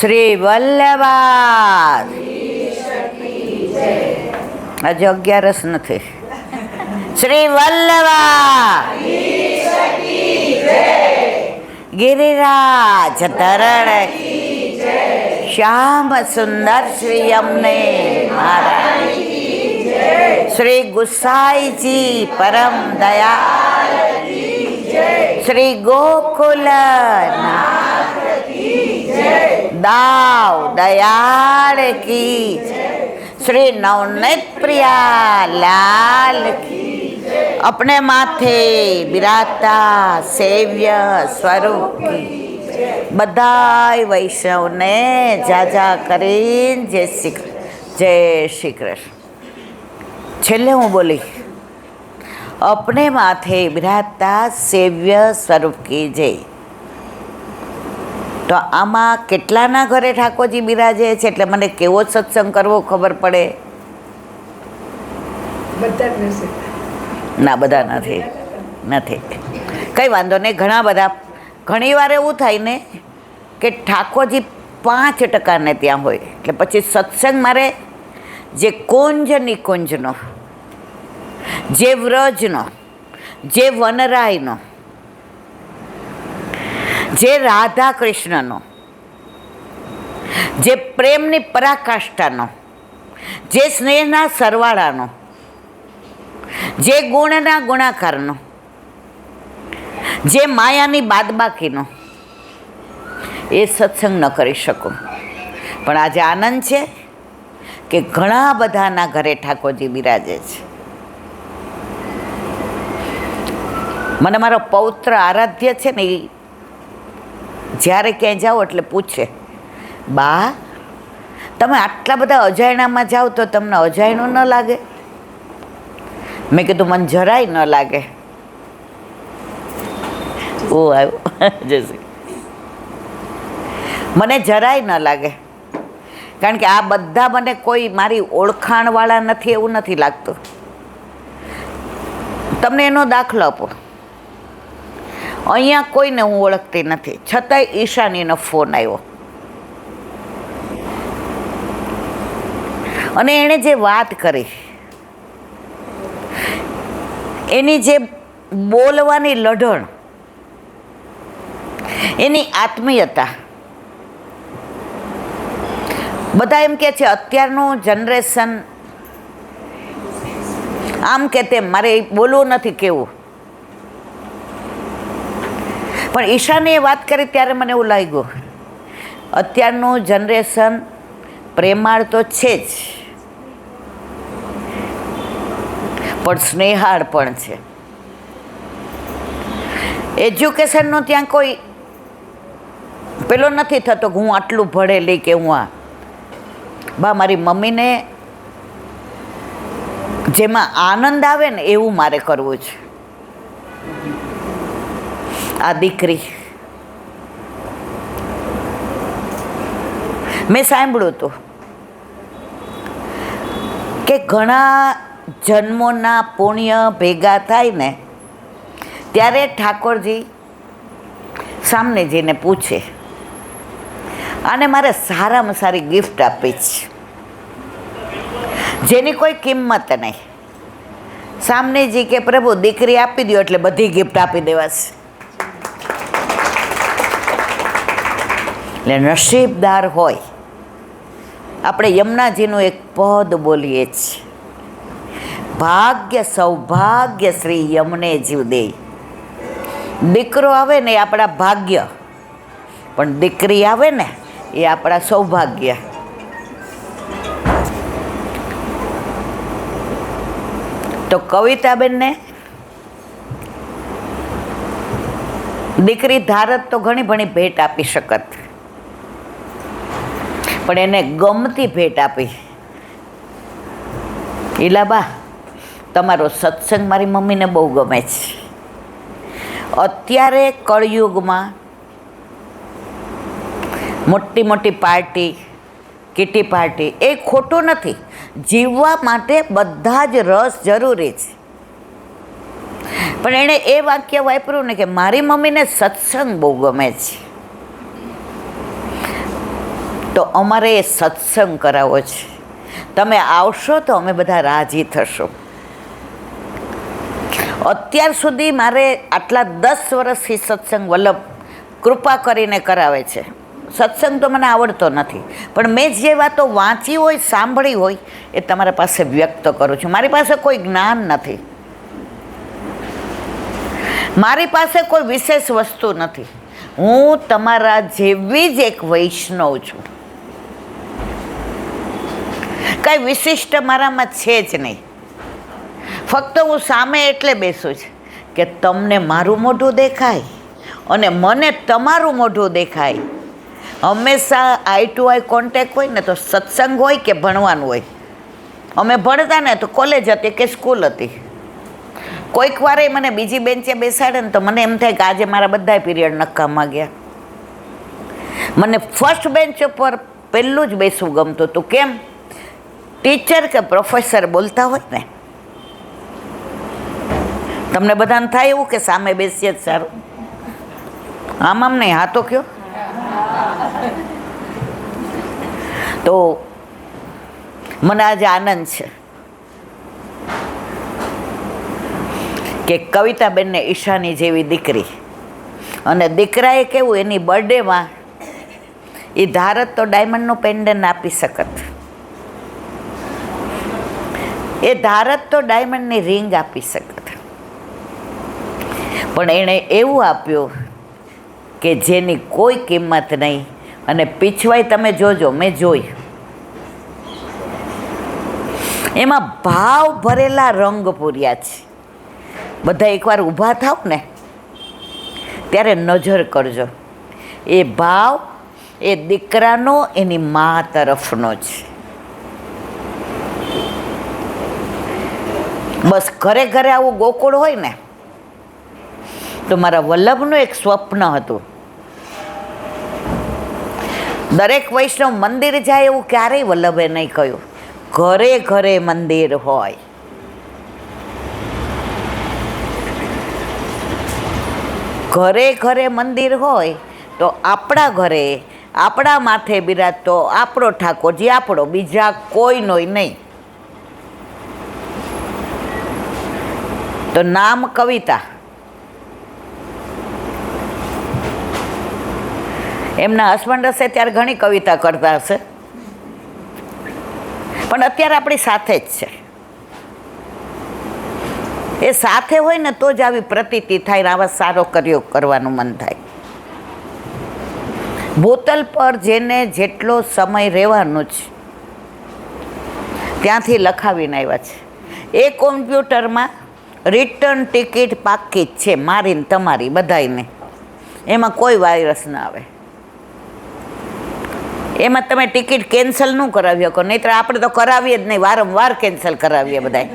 શ્રી વલ્લભા. આજે 11 નથી. શ્રી વલ્લભા ગિરિરાજ ધરણ શ્યામ સુંદર શ્રી અમને મહારાજ શ્રી ગુસાઈજી પરમ દયાળ શ્રી ગોકુલ દાવ દયાળ કી શ્રી નવનીત પ્રિયા લાલ કી. अपने माथे બિરાજતા સેવ્ય સ્વરૂપ કી. બધાય વૈષ્ણવને જાજા કરીને જય શ્રી કૃષ્ણ. છેલ્લે હું બોલી અપને માથે બિરાજતા સેવ્ય સ્વરૂપ કી જય. તો આમાં કેટલાના ઘરે ઠાકોરજી બિરાજે છે એટલે મને કેવો સત્સંગ કરવો ખબર પડે? ના, બધા નથી. કંઈ વાંધો નહીં. ઘણા બધા ઘણી વાર એવું થાય ને કે ઠાકોરજી 5% ત્યાં હોય એટલે પછી સત્સંગ મારે જે કુંજ નિકુંજનો, જે વ્રજનો, જે વનરાયનો, જે રાધા કૃષ્ણનો, જે પ્રેમની પરાકાષ્ઠાનો, જે સ્નેહના સરવાળાનો, જે ગુણના ગુણાકારનો, જે માયાની બાદબાકીનો, એ સત્સંગ ન કરી શકું. પણ આજે આનંદ છે કે ઘણા બધાના ઘરે ઠાકોરજી બિરાજે છે. મને મારો પૌત્ર આરાધ્ય છે ને, એ જ્યારે ક્યાંય જાઓ એટલે પૂછે, બા તમે આટલા બધા અજાયણામાં જાઓ તો તમને અજાયણું ન લાગે? મેં કીધું મને જરાય ન લાગે. ઓ આવ્યો જયશ્રી. મને જરાય ન લાગે, કારણ કે આ બધા મને કોઈ મારી ઓળખાણવાળા નથી એવું નથી લાગતું. તમને એનો દાખલો આપો. અહીંયા કોઈને હું ઓળખતી નથી, છતાંય ઈશાનીનો ફોન આવ્યો અને એણે જે વાત કરી, એની જે બોલવાની લઢણ, એની આત્મીયતા, બધા એમ કે છે અત્યારનું જનરેશન આમ કે તેમ, મારે બોલવું નથી કેવું. પણ ઈશાને એ વાત કરી ત્યારે મને એવું લાગ્યું અત્યારનું જનરેશન પ્રેમાળ તો છે જ, પણ સ્નેહાળ પણ છે. એજ્યુકેશનનો ત્યાં કોઈ પેલો નથી થતો કે હું આટલું ભણેલી કે હું આ. બા મારી મમ્મીને જેમાં આનંદ આવે ને એવું મારે કરવું છે. આ દીકરી, મેં સાંભળ્યું હતું કે ઘણા જન્મોના પુણ્ય ભેગા થાય ને ત્યારે ઠાકોરજી સામને જઈને પૂછે, આને મારે સારામાં સારી ગિફ્ટ આપી છે જેની કોઈ કિંમત નહીં. સામનેજી કે પ્રભુ દીકરી આપી દો એટલે બધી ગિફ્ટ આપી દેવાશે. એટલે નસીબદાર હોય. આપણે યમુનાજીનું એક પદ બોલીએ છીએ, ભાગ્ય સૌભાગ્ય શ્રી યમને જીવ દે. દીકરો આવે ને એ આપણા ભાગ્ય, પણ દીકરી આવે ને એ આપણા સૌભાગ્ય. તો કવિતાબેનને દીકરી ધારત તો ઘણી ઘણી ભેટ આપી શકત, પણ એને ગમતી ભેટ આપી. ઈલાબા તમારો સત્સંગ મારી મમ્મીને બહુ ગમે છે. અત્યારે કળયુગમાં મોટી મોટી પાર્ટી, કીટી પાર્ટી એ ખોટું નથી. જીવવા માટે બધા જ રસ જરૂરી છે. પણ એણે એ વાક્ય વાપર્યું ને કે મારી મમ્મીને સત્સંગ બહુ ગમે છે. તો અમારે એ સત્સંગ કરાવવો છે. તમે આવશો તો અમે બધા રાજી થશો. અત્યાર સુધી મારે આટલા 10 વર્ષથી સત્સંગ વલ્લભ કૃપા કરીને કરાવે છે. સત્સંગ તો મને આવડતો નથી, પણ મેં જે વાતો વાંચી હોય, સાંભળી હોય, એ તમારા પાસે વ્યક્ત કરું છું. મારી પાસે કોઈ જ્ઞાન નથી, મારી પાસે કોઈ વિશેષ વસ્તુ નથી. હું તમારા જેવી જ એક વૈષ્ણવ છું. કાંઈ વિશિષ્ટ મારામાં છે જ નહીં. ફક્ત હું સામે એટલે બેસું છું કે તમને મારું મોઢું દેખાય અને મને તમારું મોઢું દેખાય. હંમેશા આઈ ટુ આઈ કોન્ટેક્ટ હોય ને તો સત્સંગ હોય કે ભણવાનું હોય. અમે ભણતા ને તો કોલેજ હતી કે સ્કૂલ હતી. કોઈક વારે મને બીજી બેન્ચે બેસાડે ને તો મને એમ થાય કે આજે મારા બધા પીરિયડ નકામા ગયા. મને ફર્સ્ટ બેન્ચ ઉપર પહેલું જ બેસવું ગમતું હતું. કેમ? ટીચર કે પ્રોફેસર બોલતા હોય ને, તમને બધાને થાય એવું કે સામે બેસીએ જ સારું. આમ નહીં, હા તો કયો. તો મને આજે આનંદ છે કે કવિતાબેનને ઈશાની જેવી દીકરી અને દીકરાએ કેવું એની બર્થડેમાં એ ધારત તો ડાયમંડનું પેન્ડન્ટ આપી શકત, એ ધારત તો ડાયમંડની રિંગ આપી શકત, પણ એણે એવું આપ્યું કે જેની કોઈ કિંમત નહીં. અને પીછવાઈ તમે જોજો, મેં જોઈ, એમાં ભાવ ભરેલા રંગ પૂર્યા છે. બધા એકવાર ઊભા થાવ ને ત્યારે નજર કરજો, એ ભાવ એ દીકરાનો એની મા તરફનો છે. બસ ઘરે ઘરે આવું ગોકુળ હોય ને તો મારા વલ્લભનું એક સ્વપ્ન હતું. દરેક વૈષ્ણવ મંદિર જાય એવું ક્યારેય વલ્લભે નહીં કહ્યું. ઘરે ઘરે મંદિર હોય. ઘરે ઘરે મંદિર હોય તો આપણા ઘરે આપણા માથે બિરાજતો આપણો ઠાકોરજી આપણો, બીજા કોઈનો નહીં. તો નામ કવિતા. એમના હસબન્ડ હશે ત્યારે ઘણી કવિતા કરતા હશે, પણ અત્યારે આપણી સાથે જ છે. એ સાથે હોય ને તો જ આવી પ્રતીતિ થાય ને આવા સારો કર્યો કરવાનું મન થાય. બોતલ પર જેને જેટલો સમય રહેવાનું છે ત્યાંથી લખાવીને આવ્યા છે. એ કોમ્પ્યુટરમાં રિટર્ન ટિકિટ પાકી જ છે, મારીને તમારી બધાને. એમાં કોઈ વાયરસ ના આવે. એમાં તમે ટિકિટ કેન્સલ ન કરાવી શકો, નહીંતર આપણે તો કરાવીએ જ નહીં, વારંવાર કેન્સલ કરાવીએ બધા.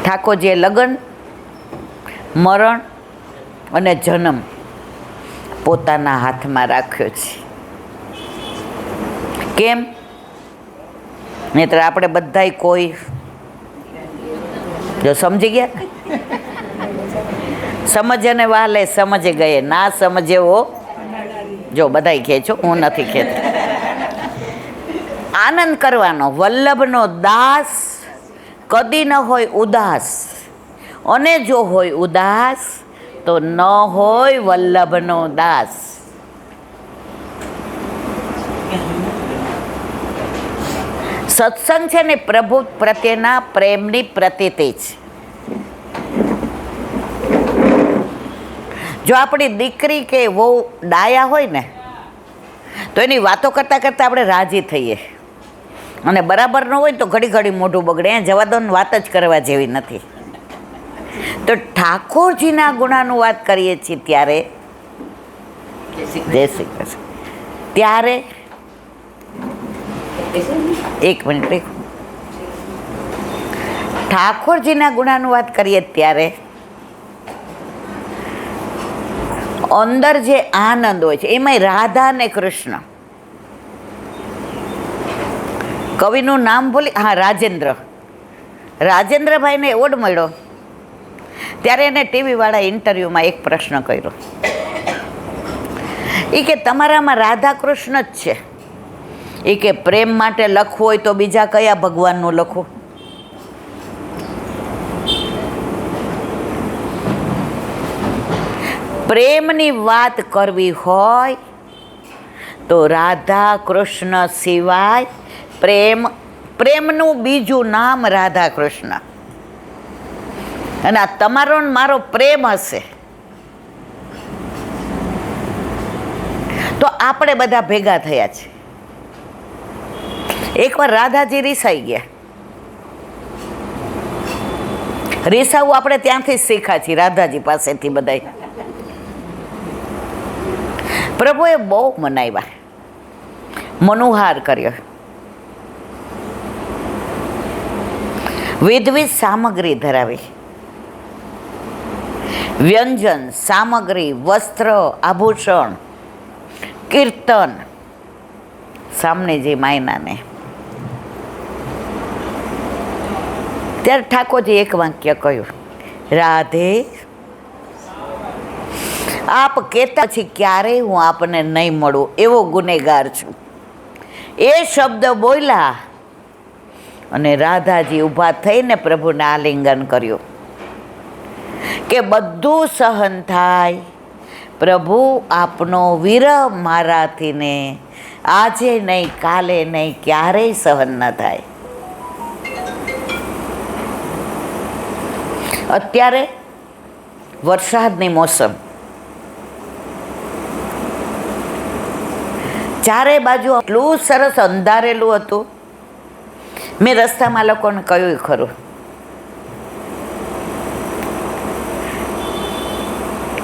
ઠાકોરજીએ લગ્ન, મરણ અને જન્મ પોતાના હાથમાં રાખ્યો છે. કેમ? નહીંતર આપણે બધાય કોઈ જો સમજી ગયા ને, સમજને વાલે સમજ ગયે, ના સમજેવો જો બધાય કહે છો, હું નથી કહેતી. આનંદ કરવાનો. વલ્લભનો દાસ કદી ન હોય ઉદાસ, અને જો હોય ઉદાસ તો ન હોય વલ્લભનો દાસ. સત્સંગ છે ને પ્રભુ પ્રત્યેના પ્રેમની પ્રતીતિ છે. જો આપણી દીકરી કે વહુ ડાયા હોય ને તો એની વાતો કરતાં કરતાં આપણે રાજી થઈએ, અને બરાબર ન હોય તો ઘડી ઘડી મોઢું બગડે. એ જવા દો ને, વાત જ કરવા જેવી નથી. તો ઠાકોરજીના ગુણાનું વાત કરીએ છીએ ત્યારે, જય શ્રી કૃષ્ણ, ત્યારે એક મિનિટ, ઠાકોરજીના ગુણાનું વાત કરીએ ત્યારે અંદર જે આનંદ હોય છે, એમાંય રાધા ને કૃષ્ણ. કવિનું નામ ભૂલી, હા, રાજેન્દ્ર. રાજેન્દ્રભાઈને એવોર્ડ મળ્યો ત્યારે એને ટીવીવાળા ઇન્ટરવ્યૂમાં એક પ્રશ્ન કર્યો એ કે તમારામાં રાધા કૃષ્ણ જ છે. એ કે પ્રેમ માટે લખવું હોય તો બીજા કયા ભગવાનનું લખો? પ્રેમની વાત કરવી હોય તો રાધા કૃષ્ણ સિવાય પ્રેમનું બીજું નામ રાધા કૃષ્ણ. અને આ તમારો ને મારો પ્રેમ હશે તો આપણે બધા ભેગા થયા છે. એકવાર રાધાજી રીસાઈ ગયા. રીસાવું આપણે ત્યાંથી જ શીખ્યા છીએ, રાધાજી પાસેથી બધાય. પ્રભુએ બહુ મનાવ્યા, મનોહાર કર્યો, વિધવિધ સામગ્રી ધરાવી, વ્યંજન, સામગ્રી, વસ્ત્ર, આભૂષણ, કીર્તન, સામનેજી માયનાને. ત્યારે ઠાકોરજી એક વાક્ય કહ્યું, રાધે આપ કહેતા પછી ક્યારેય હું આપને નહીં મળું એવો ગુનેગાર છું. એ શબ્દ બોલ્યા અને રાધાજી ઊભા થઈને પ્રભુને આલિંગન કર્યું કે બધું સહન થાય, પ્રભુ આપનો વિરહ મારાથી ને આજે નહીં, કાલે નહીં, ક્યારેય સહન ન થાય. અત્યારે વરસાદની મોસમ, ચારે બાજુ એટલું સરસ અંધારેલું હતું. મેં રસ્તામાં લોકોને કહ્યું ખરું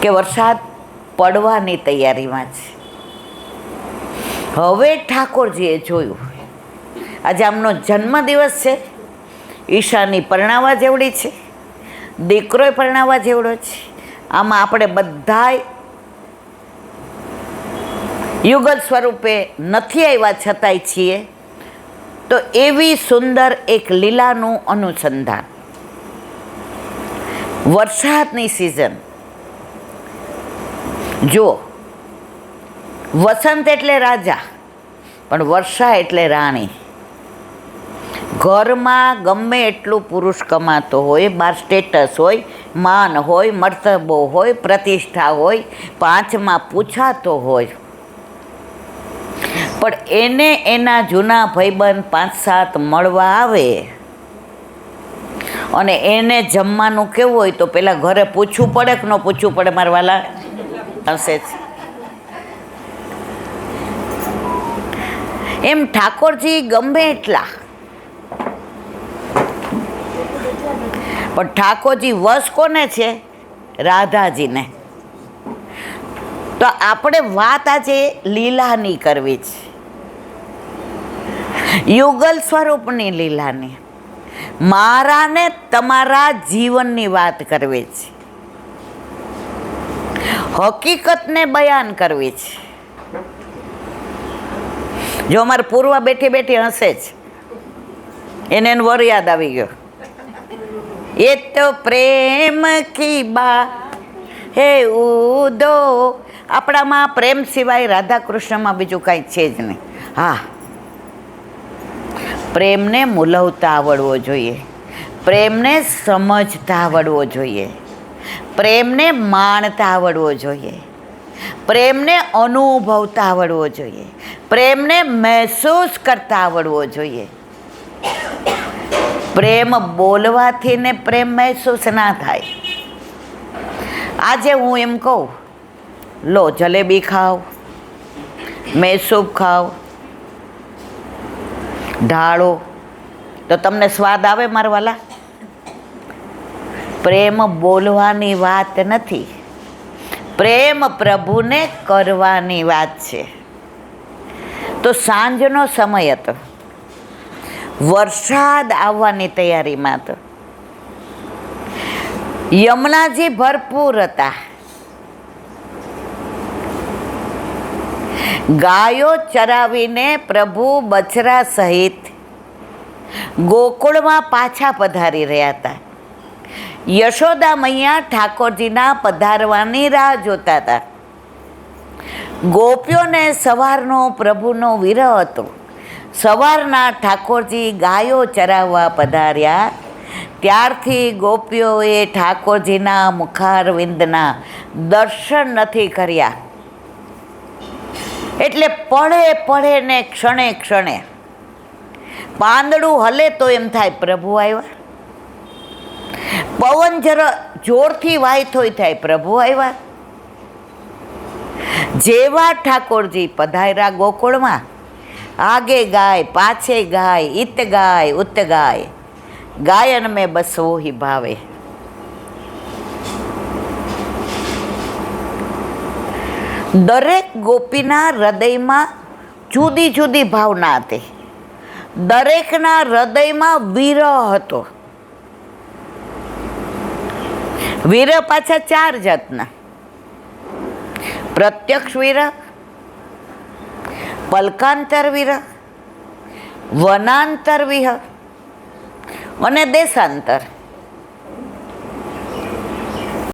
કે વરસાદ પડવાની તૈયારીમાં છે. હવે ઠાકોરજીએ જોયું, આજે આમનો જન્મદિવસ છે, ઈશાની પરણાવવા જેવડી છે, દીકરોય પરણાવવા જેવડો છે. આમાં આપણે બધાય યુગલ સ્વરૂપે નથી આવ્યા છતાંય છીએ. તો એવી સુંદર એક લીલાનું અનુસંધાન. વરસાદની સિઝન. જો વસંત એટલે રાજા, પણ વર્ષા એટલે રાણી. ઘરમાં ગમે એટલું પુરુષ કમાતો હોય, બાર સ્ટેટસ હોય, માન હોય, મર્તબો હોય, પ્રતિષ્ઠા હોય, પાંચમાં પૂછાતો હોય, પણ એને એના જૂના ભાઈબંધ 5-7 મળવા આવે અને એને જમવાનું કેવું હોય તો પેલા ઘરે પૂછવું પડે કે ન પૂછવું પડે? મારા વાલા હશે જ. એમ ઠાકોરજી ગમે એટલા, પણ ઠાકોરજી વશ કોને છે? રાધાજીને. તો આપણે વાત આજે લીલાની કરવી છે, યુગલ સ્વરૂપની લીલાની. મારા ને તમારા જીવનની વાત કરવી છે, હકીકતને બયાન કરવી છે. જો અમારે પૂર્વા બેઠી બેઠી હશે જ, એને વર યાદ આવી ગયો. એ તો પ્રેમ કી બા હે ઉદો. આપણામાં પ્રેમ સિવાય રાધા કૃષ્ણમાં બીજું કાંઈ છે જ નહીં. હા, પ્રેમને મૂલવતા આવડવો જોઈએ, પ્રેમને સમજતા આવડવો જોઈએ, પ્રેમને માણતા આવડવો જોઈએ, પ્રેમને અનુભવતા આવડવો જોઈએ, પ્રેમને મહેસૂસ કરતા આવડવો જોઈએ. પ્રેમ બોલવાથી ને પ્રેમ મહેસૂસ ના થાય. આજે હું એમ કહું, લો જલેબી ખાઓ, મૈસૂબ ખાઓ, ઢાળો, તો તમને સ્વાદ આવે મારા વાલા? પ્રેમ બોલવાની વાત નથી, પ્રેમ પ્રભુને કરવાની વાત છે. તો સાંજનો સમય હતો, વરસાદ આવવાની તૈયારીમાં હતો, યમુનાજી ભરપૂર હતા, ગાયો ચરાવીને પ્રભુ બછરા સહિત ગોકુળમાં પાછા પધારી રહ્યા હતા. યશોદા મૈયા ઠાકોરજીના પધારવાની રાહ જોતા હતા. ગોપીઓને સવારનો પ્રભુનો વિરહ હતો. સવારના ઠાકોરજી ગાયો ચરાવવા પધાર્યા ત્યારથી ગોપીઓએ ઠાકોરજીના મુખારવિંદના દર્શન નથી કર્યા. એટલે પડે પડે ને ક્ષણે ક્ષણે પાંદડું હલે તો એમ થાય પ્રભુ આવ્યા, પવન જરા જોરથી વાય તોય થાય પ્રભુ આવ્યા. જેવા ઠાકોરજી પધાર્યા ગોકુળમાં, આગે ગાય પાછે ગાય, ઈત ગાય ઉત ગાય, ગાયન મેં બસ વોહી ભાવે. દરેક ગોપીના હૃદયમાં જુદી જુદી ભાવના હતી. દરેકના હૃદયમાં વિરહ હતો. વિરહ પાછા 4 જાતના: પ્રત્યક્ષ વિરહ, પલકાંતર વિરહ, વનાંતર વિરહ અને દેશાંતર.